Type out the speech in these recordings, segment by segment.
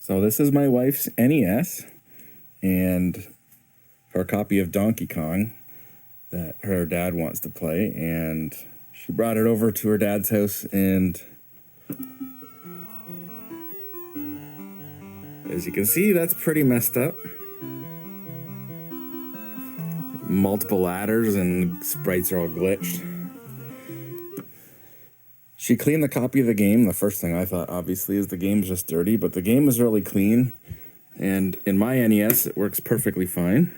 So this is my wife's NES, and her copy of Donkey Kong that her dad wants to play, and she brought it over to her dad's house, and as you can see, that's pretty messed up. Multiple ladders and sprites are all glitched. She cleaned the copy of the game. The first thing I thought, obviously, is the game's just dirty, but the game is really clean. And in my NES, it works perfectly fine.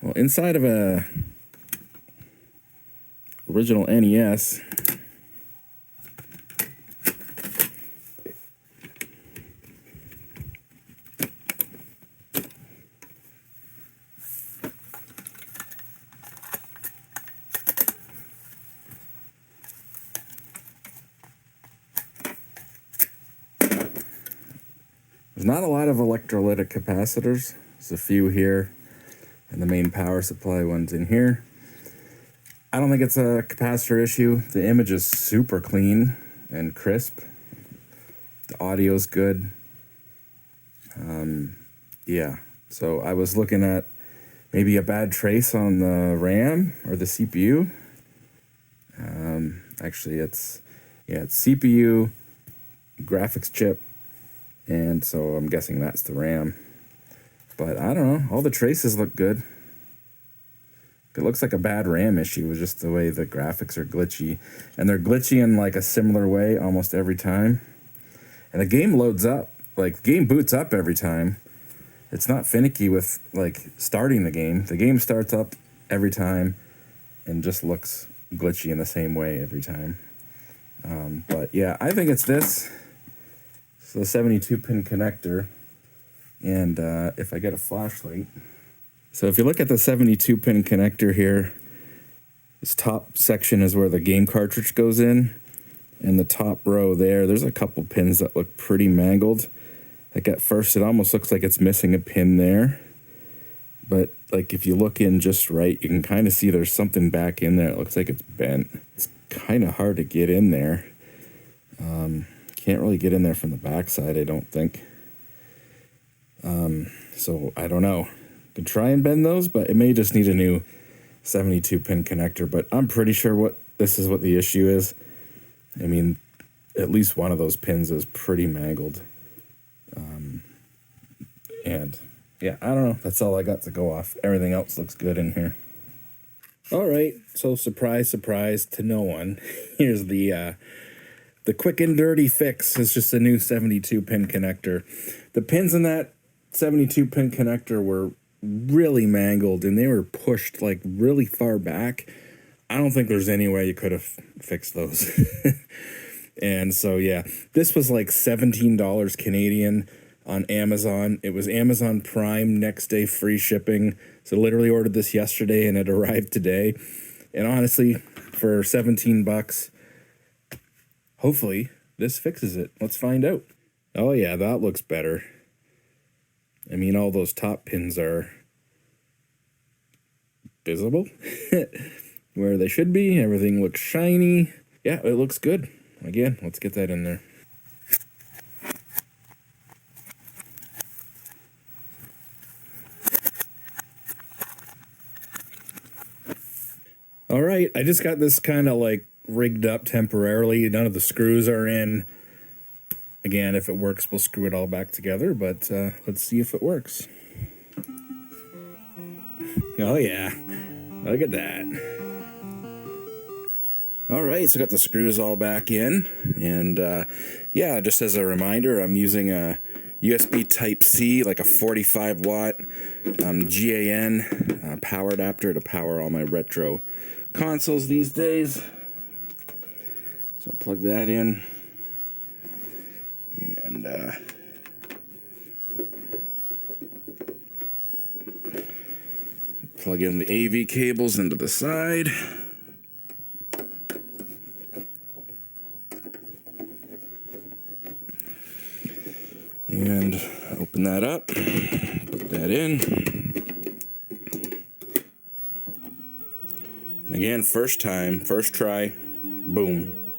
Well, inside of a original NES, there's not a lot of electrolytic capacitors. There's a few here, and the main power supply one's in here. I don't think it's a capacitor issue. The image is super clean and crisp. The audio's good. Yeah, so I was looking at maybe a bad trace on the RAM or the CPU. Actually, it's CPU, graphics chip, and so I'm guessing that's the RAM. But I don't know. All the traces look good. It looks like a bad RAM issue with just the way the graphics are glitchy. And they're glitchy in like a similar way almost every time. And the game loads up. Like, the game boots up every time. It's not finicky with, like, starting the game. The game starts up every time and just looks glitchy in the same way every time. But yeah, I think it's this. It's the 72-pin connector. And if I get a flashlight. So if you look at the 72-pin connector here, this top section is where the game cartridge goes in. And the top row there's a couple pins that look pretty mangled. Like at first it almost looks like it's missing a pin there. But like if you look in just right, you can kind of see there's something back in there. It looks like it's bent. It's kind of hard to get in there. Can't really get in there from the backside, I don't think. So I don't know. Could try and bend those, but it may just need a new 72-pin connector. But I'm pretty sure this is what the issue is. I mean, at least one of those pins is pretty mangled. And yeah, I don't know. That's all I got to go off. Everything else looks good in here. All right. So surprise, surprise to no one. Here's the quick and dirty fix. It's just a new 72-pin connector. The pins in that 72-pin connector were really mangled, and they were pushed like really far back. I don't think there's any way you could have fixed those. And so, yeah, this was like $17 Canadian on Amazon. It was Amazon Prime, next day free shipping. So literally ordered this yesterday and it arrived today. And honestly, for 17 bucks, hopefully this fixes it. Let's find out. Oh yeah, that looks better. I mean, all those top pins are visible where they should be. Everything looks shiny. Yeah, it looks good. Again, let's get that in there. All right, I just got this kind of like rigged up temporarily. None of the screws are in. Again, if it works, we'll screw it all back together, but let's see if it works. Oh yeah, look at that. All right, so I got the screws all back in, and yeah, just as a reminder, I'm using a USB Type-C, like a 45-watt GAN power adapter to power all my retro consoles these days. So I'll plug that in, and plug in the AV cables into the side. And open that up, put that in. And again, first time, first try, boom.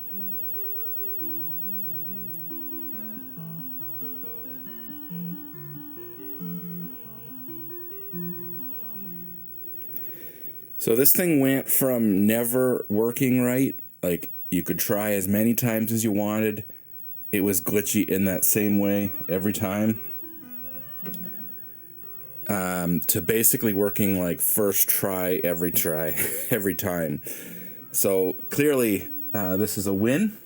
So this thing went from never working right, like you could try as many times as you wanted, it was glitchy in that same way every time, to basically working like first try, every time. So clearly, this is a win.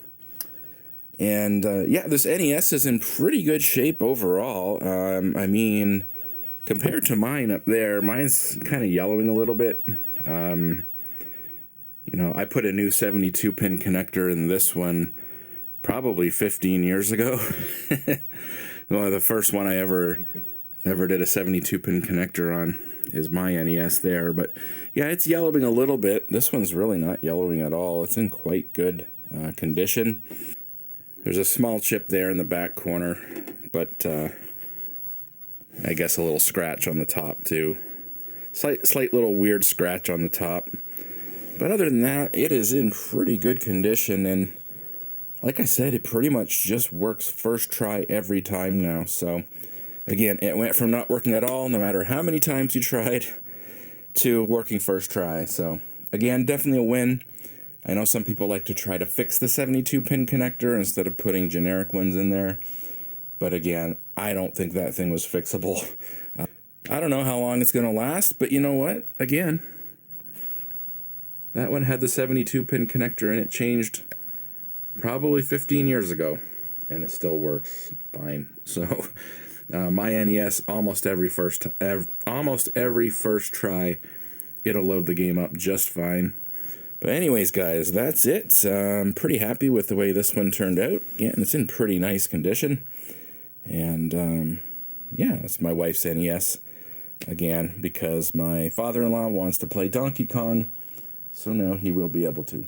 And yeah, this NES is in pretty good shape overall. I mean, compared to mine up there, mine's kind of yellowing a little bit. You know, I put a new 72-pin connector in this one probably 15 years ago. Well, the first one I ever did a 72-pin connector on is my NES there. But yeah, it's yellowing a little bit. This one's really not yellowing at all. It's in quite good condition. There's a small chip there in the back corner, but I guess a little scratch on the top too. Slight little weird scratch on the top. But other than that, it is in pretty good condition, and like I said, it pretty much just works first try every time now. So again, it went from not working at all, no matter how many times you tried, to working first try. So again, definitely a win. I know some people like to try to fix the 72-pin connector instead of putting generic ones in there. But again, I don't think that thing was fixable. I don't know how long it's going to last, but you know what? Again, that one had the 72-pin connector and it changed probably 15 years ago, and it still works fine. So my NES, almost every first try, it'll load the game up just fine. But anyways, guys, that's it. I'm pretty happy with the way this one turned out. Yeah, and it's in pretty nice condition. And yeah, it's my wife's NES again, because my father-in-law wants to play Donkey Kong, so now he will be able to.